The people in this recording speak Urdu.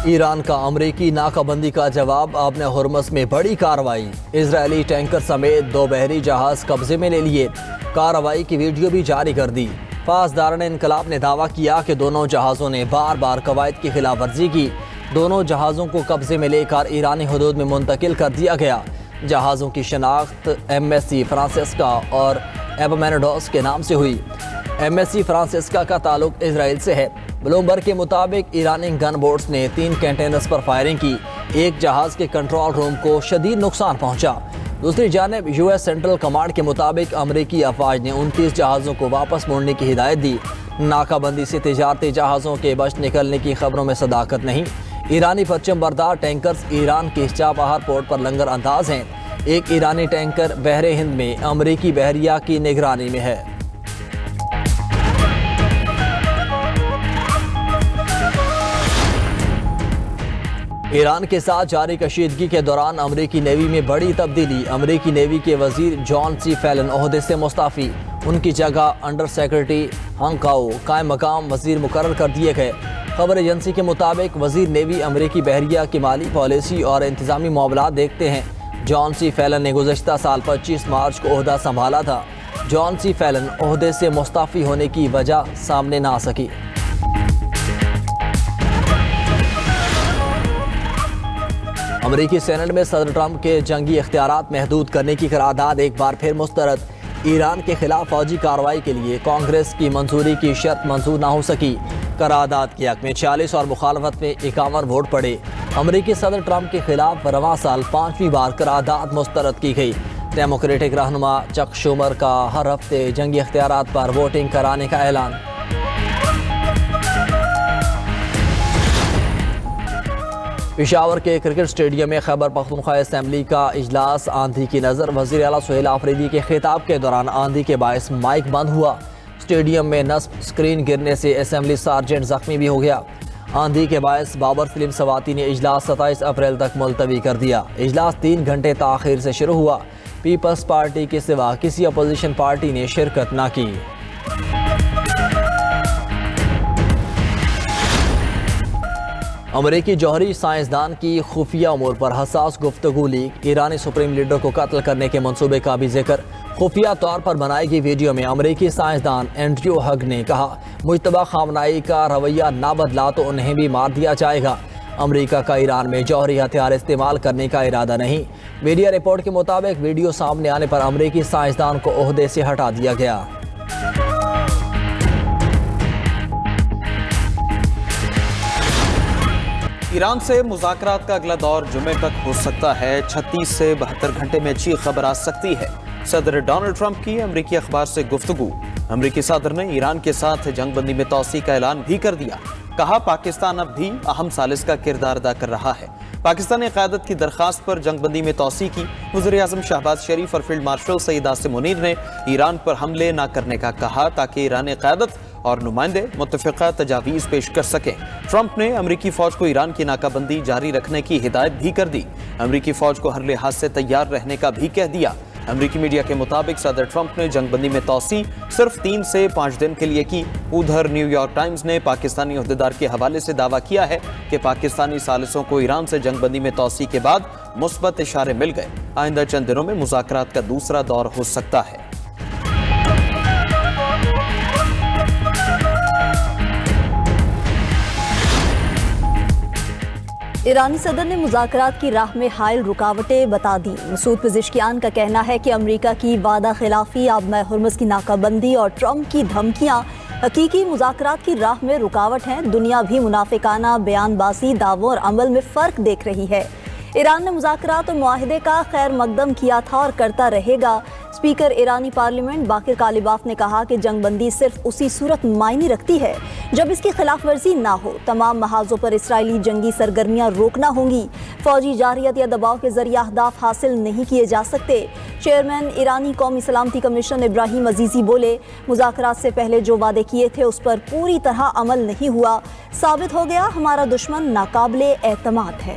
ایران کا امریکی ناکہ بندی کا جواب، آبِ ہرمز میں بڑی کارروائی، اسرائیلی ٹینکر سمیت 2 بحری جہاز قبضے میں لے لیے، کارروائی کی ویڈیو بھی جاری کر دی۔ پاسداران انقلاب نے دعویٰ کیا کہ دونوں جہازوں نے بار بار قواعد کی خلاف ورزی کی۔ دونوں جہازوں کو قبضے میں لے کر ایرانی حدود میں منتقل کر دیا گیا۔ جہازوں کی شناخت MSC فرانسسکا اور ایپومینیڈوس کے نام سے ہوئی۔ MSC فرانسسکا کا تعلق اسرائیل سے ہے۔ بلومبرگ کے مطابق ایرانی گن بوٹس نے 3 کنٹینرز پر فائرنگ کی۔ ایک جہاز کے کنٹرول روم کو شدید نقصان پہنچا۔ دوسری جانب US سینٹرل کمانڈ کے مطابق امریکی افواج نے 29 جہازوں کو واپس موڑنے کی ہدایت دی۔ ناکہ بندی سے تجارتی جہازوں کے بچ نکلنے کی خبروں میں صداقت نہیں۔ ایرانی پرچم بردار ٹینکرز ایران کے چابہار پورٹ پر لنگر انداز ہیں۔ ایک ایرانی ٹینکر بحر ہند میں امریکی بحریہ کی نگرانی میں ہے۔ ایران کے ساتھ جاری کشیدگی کے دوران امریکی نیوی میں بڑی تبدیلی، امریکی نیوی کے وزیر جان سی فیلن عہدے سے مستعفی، ان کی جگہ انڈر سیکرٹری ہانگ کاؤ قائم مقام وزیر مقرر کر دیے گئے۔ خبر ایجنسی کے مطابق وزیر نیوی امریکی بحریہ کی مالی پالیسی اور انتظامی معاملات دیکھتے ہیں۔ جان سی فیلن نے گزشتہ سال 25 مارچ کو عہدہ سنبھالا تھا۔ جان سی فیلن عہدے سے مستعفی ہونے کی وجہ سامنے نہ آ سکی۔ امریکی سینٹ میں صدر ٹرمپ کے جنگی اختیارات محدود کرنے کی قرارداد ایک بار پھر مسترد۔ ایران کے خلاف فوجی کارروائی کے لیے کانگریس کی منظوری کی شرط منظور نہ ہو سکی۔ قرارداد کے حق میں 46 اور مخالفت میں 51 ووٹ پڑے۔ امریکی صدر ٹرمپ کے خلاف رواں سال 5ویں بار قرارداد مسترد کی گئی۔ ڈیموکریٹک رہنما چک شومر کا ہر ہفتے جنگی اختیارات پر ووٹنگ کرانے کا اعلان۔ پشاور کے کرکٹ سٹیڈیم میں خیبر پختونخوا اسمبلی کا اجلاس، آندھی کی نظر، وزیر اعلیٰ سہیل آفریدی کے خطاب کے دوران آندھی کے باعث مائک بند ہوا۔ سٹیڈیم میں نصب سکرین گرنے سے اسمبلی سارجنٹ زخمی بھی ہو گیا۔ آندھی کے باعث بابر سلیم سواتی نے اجلاس 27 اپریل تک ملتوی کر دیا۔ اجلاس 3 گھنٹے تاخیر سے شروع ہوا۔ پیپلز پارٹی کے سوا کسی اپوزیشن پارٹی نے شرکت نہ کی۔ امریکی جوہری سائنسدان کی خفیہ امور پر حساس گفتگو لیک، ایرانی سپریم لیڈر کو قتل کرنے کے منصوبے کا بھی ذکر۔ خفیہ طور پر بنائی گئی ویڈیو میں امریکی سائنسدان اینڈریو ہگ نے کہا، مجتبی خامنائی کا رویہ نہ بدلا تو انہیں بھی مار دیا جائے گا۔ امریکہ کا ایران میں جوہری ہتھیار استعمال کرنے کا ارادہ نہیں۔ میڈیا رپورٹ کے مطابق ویڈیو سامنے آنے پر امریکی سائنسدان کو عہدے سے ہٹا دیا گیا۔ ایران سے مذاکرات کا اگلا دور جمعے تک ہو سکتا ہے۔ 36 سے 72 گھنٹے میں اچھی خبر آ سکتی ہے۔ صدر ڈونلڈ ٹرمپ کی امریکی اخبار سے گفتگو۔ امریکی صدر نے ایران کے ساتھ جنگ بندی میں توسیع کا اعلان بھی کر دیا۔ کہا، پاکستان اب بھی اہم ثالث کا کردار ادا کر رہا ہے۔ پاکستانی قیادت کی درخواست پر جنگ بندی میں توسیع کی۔ وزیر اعظم شہباز شریف اور فیلڈ مارشل سعید عاصم منیر نے ایران پر حملے نہ کرنے کا کہا تاکہ ایرانی قیادت اور نمائندے متفقہ تجاویز پیش کر سکیں۔ ٹرمپ نے امریکی فوج کو ایران کی ناکہ بندی جاری رکھنے کی ہدایت بھی کر دی۔ امریکی فوج کو ہر لحاظ سے تیار رہنے کا بھی کہہ دیا۔ امریکی میڈیا کے مطابق صدر ٹرمپ نے جنگ بندی میں توسیع صرف 3 سے 5 دن کے لیے کی۔ ادھر نیو یارک ٹائمز نے پاکستانی عہدیدار کے حوالے سے دعویٰ کیا ہے کہ پاکستانی ثالثوں کو ایران سے جنگ بندی میں توسیع کے بعد مثبت اشارے مل گئے۔ آئندہ چند دنوں میں مذاکرات کا دوسرا دور ہو سکتا ہے۔ ایرانی صدر نے مذاکرات کی راہ میں حائل رکاوٹیں بتا دی۔ مسعود پزشکیان کا کہنا ہے کہ امریکہ کی وعدہ خلافی، آبِ ہرمز کی ناکہ بندی اور ٹرمپ کی دھمکیاں حقیقی مذاکرات کی راہ میں رکاوٹ ہیں۔ دنیا بھی منافقانہ بیان بازی، دعووں اور عمل میں فرق دیکھ رہی ہے۔ ایران نے مذاکرات اور معاہدے کا خیر مقدم کیا تھا اور کرتا رہے گا۔ اسپیکر ایرانی پارلیمنٹ باقر کالیباف نے کہا کہ جنگ بندی صرف اسی صورت معنی رکھتی ہے جب اس کی خلاف ورزی نہ ہو۔ تمام محاذوں پر اسرائیلی جنگی سرگرمیاں روکنا ہوں گی۔ فوجی جارحیت یا دباؤ کے ذریعے اہداف حاصل نہیں کیے جا سکتے۔ چیئرمین ایرانی قومی سلامتی کمیشن ابراہیم عزیزی بولے، مذاکرات سے پہلے جو وعدے کیے تھے اس پر پوری طرح عمل نہیں ہوا۔ ثابت ہو گیا ہمارا دشمن ناقابل اعتماد ہے۔